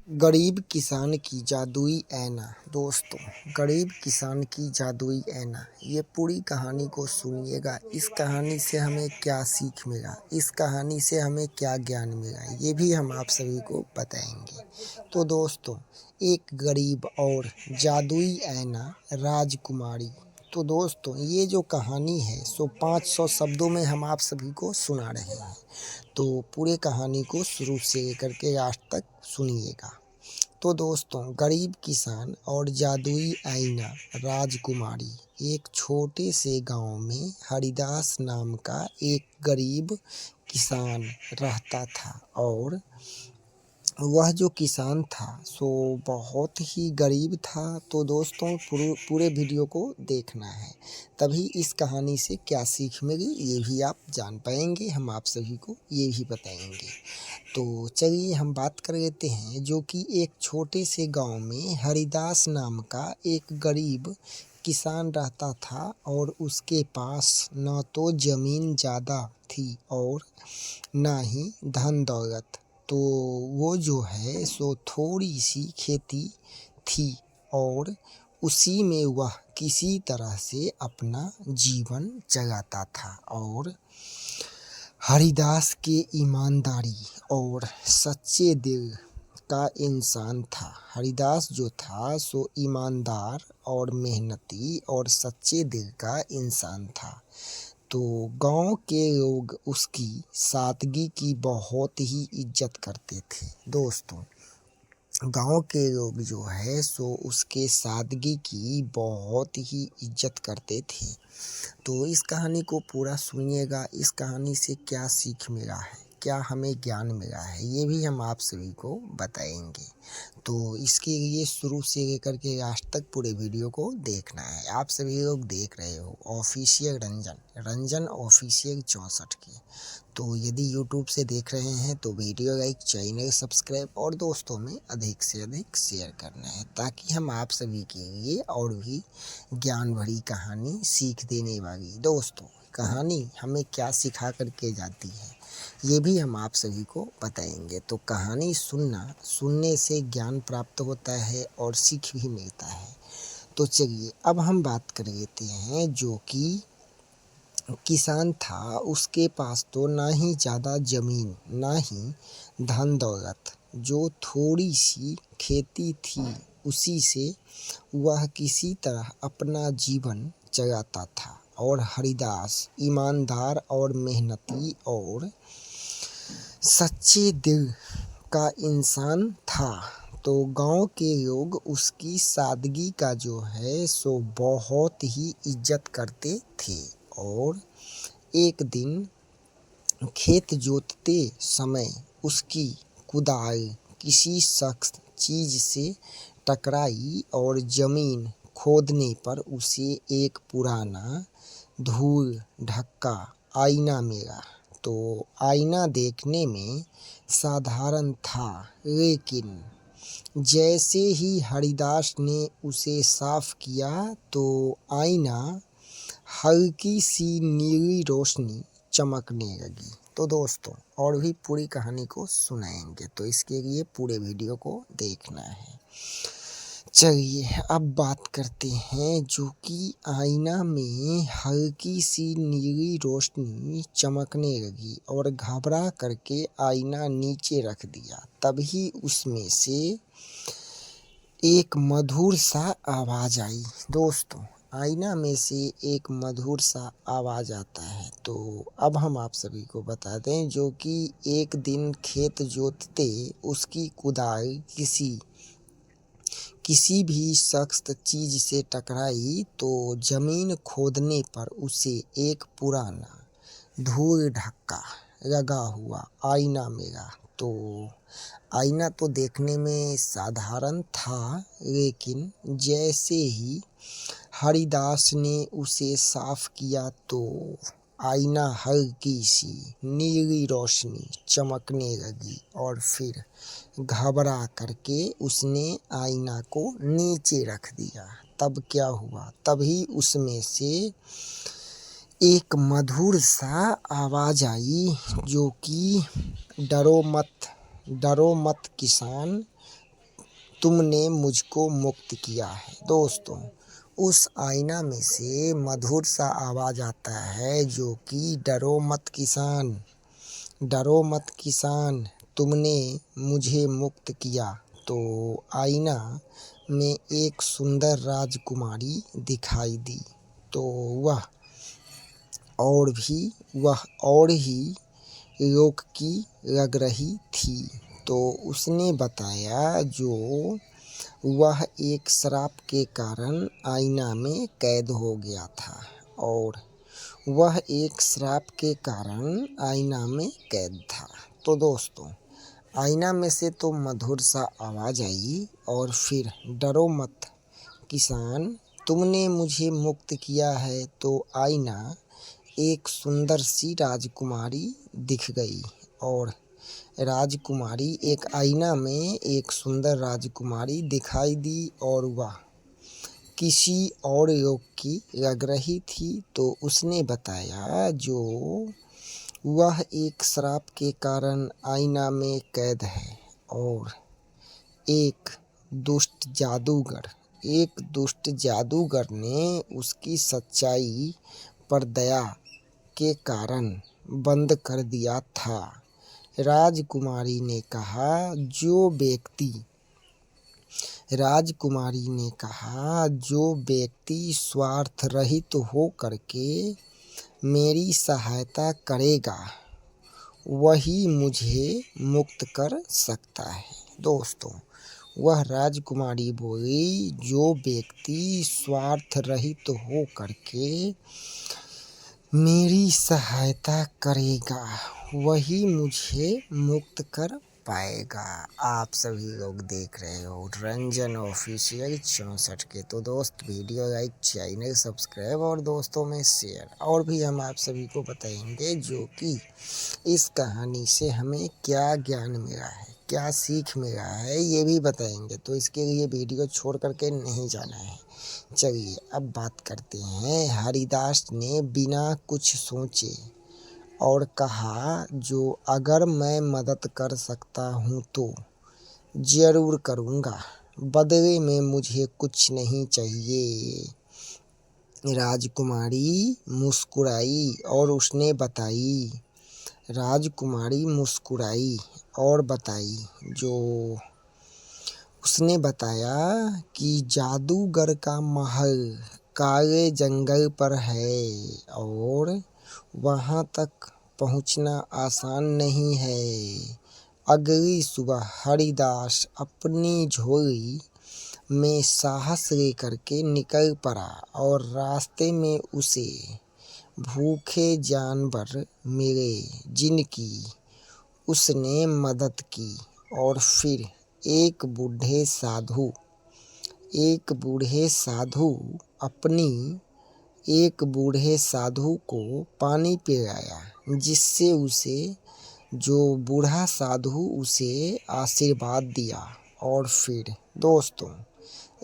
गरीब किसान की जादुई ऐना। दोस्तों, गरीब किसान की जादुई ऐना, ये पूरी कहानी को सुनिएगा। इस कहानी से हमें क्या सीख मिला, इस कहानी से हमें क्या ज्ञान मिला, ये भी हम आप सभी को बताएंगे। तो दोस्तों, एक गरीब और जादुई ऐना, राजकुमारी। तो दोस्तों, ये जो कहानी है सो 500 शब्दों में हम आप सभी को सुना रहे हैं। तो पूरे कहानी को शुरू से लेकर के लास्ट तक सुनिएगा। तो दोस्तों, गरीब किसान और जादुई आईना, राजकुमारी। एक छोटे से गांव में हरिदास नाम का एक गरीब किसान रहता था। और वह जो किसान था सो बहुत ही गरीब था। तो दोस्तों, पूरे वीडियो को देखना है, तभी इस कहानी से क्या सीख मिली ये भी आप जान पाएंगे, हम आप सभी को ये भी बताएंगे। तो चलिए हम बात कर लेते हैं। जो कि एक छोटे से गांव में हरिदास नाम का एक गरीब किसान रहता था और उसके पास न तो ज़मीन ज़्यादा थी और ना ही धन दौलत। तो वो जो है सो थोड़ी सी खेती थी और उसी में वह किसी तरह से अपना जीवन चलाता था। और हरिदास के ईमानदारी और सच्चे दिल का इंसान था। हरिदास जो था सो ईमानदार और मेहनती और सच्चे दिल का इंसान था। तो गांव के लोग उसकी सादगी की बहुत ही इज्जत करते थे। दोस्तों, गांव के लोग जो है सो उसके सादगी की बहुत ही इज्जत करते थे। तो इस कहानी को पूरा सुनिएगा। इस कहानी से क्या सीख मिला है, क्या हमें ज्ञान मिला है, ये भी हम आप सभी को बताएंगे। तो इसके लिए शुरू से लेकर के लास्ट तक पूरे वीडियो को देखना है। आप सभी लोग देख रहे हो ऑफिशियल रंजन ऑफिशियल 64 की। तो यदि यूट्यूब से देख रहे हैं तो वीडियो लाइक, चैनल सब्सक्राइब और दोस्तों में अधिक से अधिक शेयर करना है, ताकि हम आप सभी के लिए और भी ज्ञान भरी कहानी, सीख देने वाली दोस्तों कहानी हमें क्या सिखा करके जाती है, ये भी हम आप सभी को बताएंगे। तो कहानी सुनने से ज्ञान प्राप्त होता है और सीख भी मिलता है। तो चलिए अब हम बात कर लेते हैं। जो कि किसान था, उसके पास तो ना ही ज़्यादा ज़मीन ना ही धन दौलत, जो थोड़ी सी खेती थी उसी से वह किसी तरह अपना जीवन चलाता था। और हरिदास ईमानदार और मेहनती और सच्चे दिल का इंसान था। तो गांव के लोग उसकी सादगी का जो है सो बहुत ही इज्जत करते थे। और एक दिन खेत जोतते समय उसकी कुदाल किसी सख्त चीज से टकराई और जमीन खोदने पर उसे एक पुराना धूल ढका आईना मिला। तो आईना देखने में साधारण था, लेकिन जैसे ही हरिदास ने उसे साफ किया तो आईना हल्की सी नीली रोशनी चमकने लगी। तो दोस्तों, और भी पूरी कहानी को सुनाएंगे, तो इसके लिए पूरे वीडियो को देखना है। चलिए अब बात करते हैं। जो कि आईना में हल्की सी नीली रोशनी चमकने लगी और घबरा करके आईना नीचे रख दिया। तभी उसमें से एक मधुर सा आवाज आई। दोस्तों, आईना में से एक मधुर सा आवाज आता है। तो अब हम आप सभी को बता दें। जो कि एक दिन खेत जोतते उसकी कुदाल किसी भी सख्त चीज से टकराई तो जमीन खोदने पर उसे एक पुराना धूल ढक्का लगा हुआ आईना मिला। तो आईना तो देखने में साधारण था, लेकिन जैसे ही हरिदास ने उसे साफ किया तो आईना हल्की सी नीली रोशनी चमकने लगी और फिर घबरा करके उसने आईना को नीचे रख दिया। तब क्या हुआ, तभी उसमें से एक मधुर सा आवाज आई। जो कि डरो मत किसान, तुमने मुझको मुक्त किया है। दोस्तों, उस आईना में से मधुर सा आवाज़ आता है जो कि डरो मत किसान, डरो मत किसान, तुमने मुझे मुक्त किया। तो आईना में एक सुंदर राजकुमारी दिखाई दी। तो वह और ही रोक की लग रही थी। तो उसने बताया जो वह एक श्राप के कारण आईना में कैद हो गया था और वह एक श्राप के कारण आईना में कैद था। तो दोस्तों, आईना में से तो मधुर सा आवाज़ आई और फिर डरो मत किसान, तुमने मुझे मुक्त किया है। तो आईना एक सुंदर सी राजकुमारी दिख गई और राजकुमारी एक आईना में एक सुंदर राजकुमारी दिखाई दी और वह किसी और लोग की लग रही थी। तो उसने बताया जो वह एक श्राप के कारण आईना में कैद है और एक दुष्ट जादूगर ने उसकी सच्चाई पर दया के कारण बंद कर दिया था। राजकुमारी ने कहा जो व्यक्ति स्वार्थ रहित हो करके मेरी सहायता करेगा वही मुझे मुक्त कर सकता है। दोस्तों, वह राजकुमारी बोली, जो व्यक्ति स्वार्थ रहित हो करके मेरी सहायता करेगा वही मुझे मुक्त कर पाएगा। आप सभी लोग देख रहे हो रंजन ऑफिशियल 64 के। तो दोस्त, वीडियो लाइक, चैनल सब्सक्राइब और दोस्तों में शेयर। और भी हम आप सभी को बताएंगे जो कि इस कहानी से हमें क्या ज्ञान मिला है, क्या सीख मिला है, ये भी बताएंगे। तो इसके लिए वीडियो छोड़ करके नहीं जाना है। चलिए अब बात करते हैं। हरिदास ने बिना कुछ सोचे और कहा, जो अगर मैं मदद कर सकता हूँ तो ज़रूर करूँगा, बदले में मुझे कुछ नहीं चाहिए। राजकुमारी मुस्कुराई और बताई जो उसने बताया कि जादूगर का महल काले जंगल पर है और वहाँ तक पहुँचना आसान नहीं है। अगली सुबह हरिदास अपनी झोली में साहस लेकर के निकल पड़ा और रास्ते में उसे भूखे जानवर मिले जिनकी उसने मदद की। और फिर एक बूढ़े साधु को पानी पिलाया, जिससे बूढ़ा साधु उसे आशीर्वाद दिया। और फिर दोस्तों,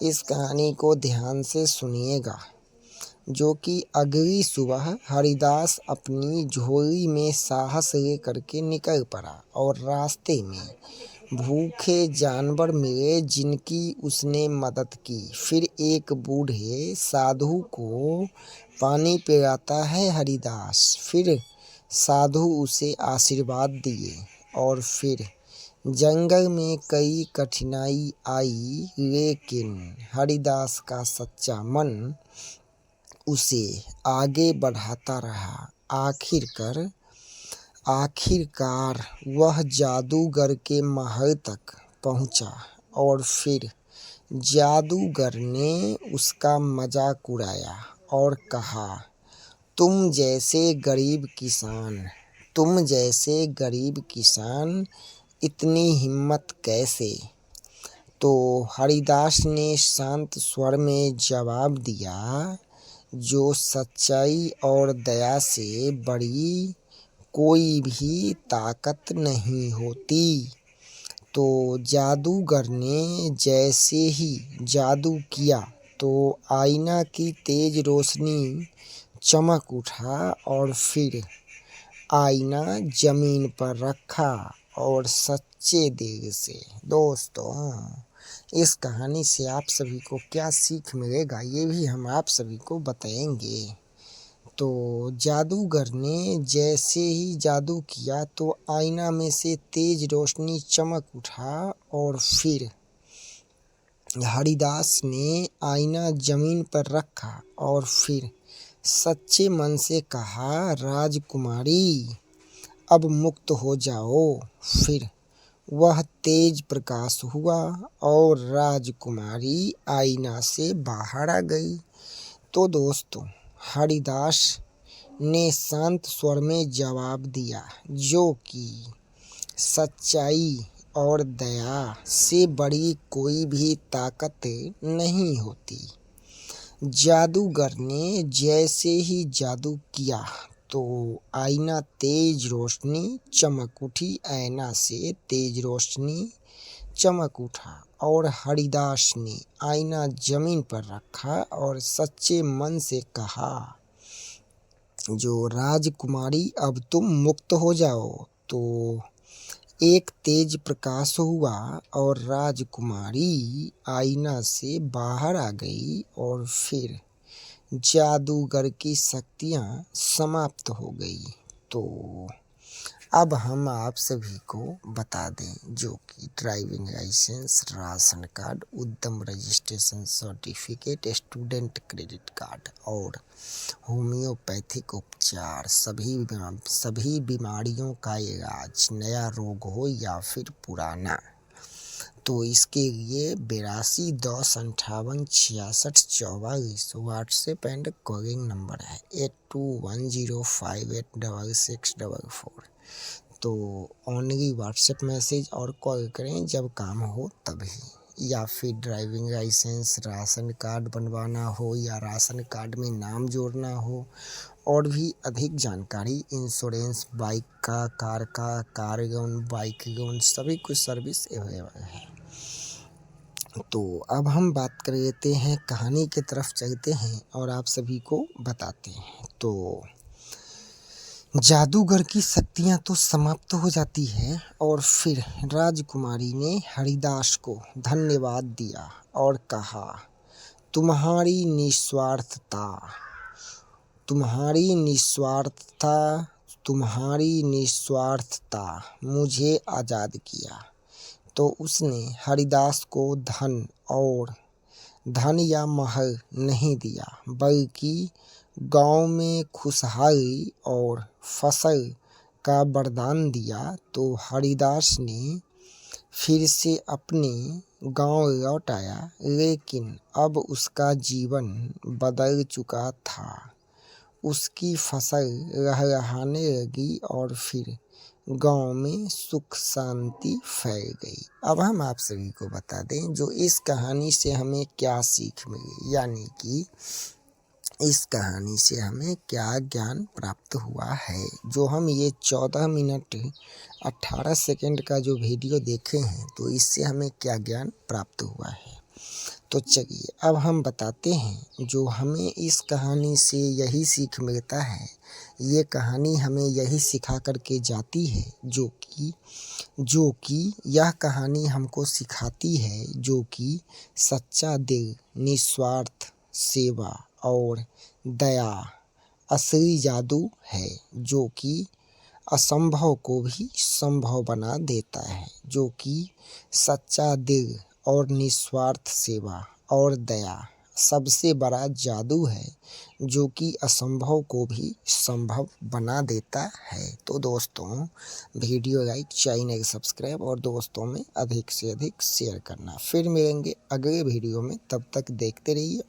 इस कहानी को ध्यान से सुनिएगा जो कि अगली सुबह हरिदास अपनी झोली में साहस लेकर के निकल पड़ा और रास्ते में भूखे जानवर मिले जिनकी उसने मदद की। फिर एक बूढ़े साधु को पानी पिलाता है हरिदास, फिर साधु उसे आशीर्वाद दिए। और फिर जंगल में कई कठिनाई आई, लेकिन हरिदास का सच्चा मन उसे आगे बढ़ाता रहा। आखिरकार वह जादूगर के महल तक पहुंचा और फिर जादूगर ने उसका मजाक उड़ाया और कहा, तुम जैसे गरीब किसान इतनी हिम्मत कैसे? तो हरिदास ने शांत स्वर में जवाब दिया, जो सच्चाई और दया से बड़ी कोई भी ताकत नहीं होती। तो जादूगर ने जैसे ही जादू किया तो आईना की तेज रोशनी चमक उठा और फिर आईना जमीन पर रखा और सच्चे दिल से दोस्तों इस कहानी से आप सभी को क्या सीख मिलेगा ये भी हम आप सभी को बताएंगे। तो जादूगर ने जैसे ही जादू किया तो आईना में से तेज रोशनी चमक उठा और फिर हरिदास ने आईना जमीन पर रखा और फिर सच्चे मन से कहा, राजकुमारी अब मुक्त हो जाओ। फिर वह तेज प्रकाश हुआ और राजकुमारी आईना से बाहर आ गई। तो दोस्तों, हरिदास ने शांत स्वर में जवाब दिया, जो कि सच्चाई और दया से बड़ी कोई भी ताकत नहीं होती। जादूगर ने जैसे ही जादू किया तो आईना तेज रोशनी चमक उठी, आईना से तेज रोशनी चमक उठा और हरिदास ने आईना जमीन पर रखा और सच्चे मन से कहा, जो राजकुमारी अब तुम मुक्त हो जाओ। तो एक तेज प्रकाश हुआ और राजकुमारी आईना से बाहर आ गई और फिर जादूगर की शक्तियाँ समाप्त हो गई। तो अब हम आप सभी को बता दें, जो कि ड्राइविंग लाइसेंस, राशन कार्ड, उद्यम registration certificate, student credit card और होम्योपैथिक उपचार सभी बीमारियों का इलाज, नया रोग हो या फिर पुराना, तो इसके लिए 8210586644 व्हाट्सएप एंड कॉलिंग नंबर है 8210586644। तो ओनली व्हाट्सएप मैसेज और कॉल करें जब काम हो तभी, या फिर ड्राइविंग लाइसेंस, राशन कार्ड बनवाना हो या राशन कार्ड में नाम जोड़ना हो, और भी अधिक जानकारी, इंश्योरेंस, बाइक का, कार का, कार लोन, बाइक लोन, सभी कुछ सर्विस अवेलेबल है। तो अब हम बात कर लेते हैं, कहानी की तरफ चलते हैं और आप सभी को बताते हैं। तो जादूगर की शक्तियाँ तो समाप्त हो जाती है और फिर राजकुमारी ने हरिदास को धन्यवाद दिया और कहा, तुम्हारी निस्वार्थता मुझे आज़ाद किया। तो उसने हरिदास को धन या महल नहीं दिया, बल्कि गांव में खुशहाली और फसल का वरदान दिया। तो हरिदास ने फिर से अपने गांव लौट आया, लेकिन अब उसका जीवन बदल चुका था। उसकी फसल लहलहाने लगी और फिर गांव में सुख शांति फैल गई। अब हम आप सभी को बता दें, जो इस कहानी से हमें क्या सीख मिली, यानी कि इस कहानी से हमें क्या ज्ञान प्राप्त हुआ है। जो हम ये 14 मिनट 18 सेकंड का जो वीडियो देखे हैं, तो इससे हमें क्या ज्ञान प्राप्त हुआ है। तो चलिए अब हम बताते हैं, जो हमें इस कहानी से यही सीख मिलता है। ये कहानी हमें यही सिखा करके जाती है, जो कि यह कहानी हमको सिखाती है, जो कि सच्चा दिल, निस्वार्थ सेवा और दया असली जादू है, जो कि असंभव को भी संभव बना देता है। जो कि सच्चा दिल और निस्वार्थ सेवा और दया सबसे बड़ा जादू है, जो कि असंभव को भी संभव बना देता है। तो दोस्तों, वीडियो लाइक, चैनल सब्सक्राइब और दोस्तों में अधिक से अधिक शेयर करना। फिर मिलेंगे अगले वीडियो में, तब तक देखते रहिए।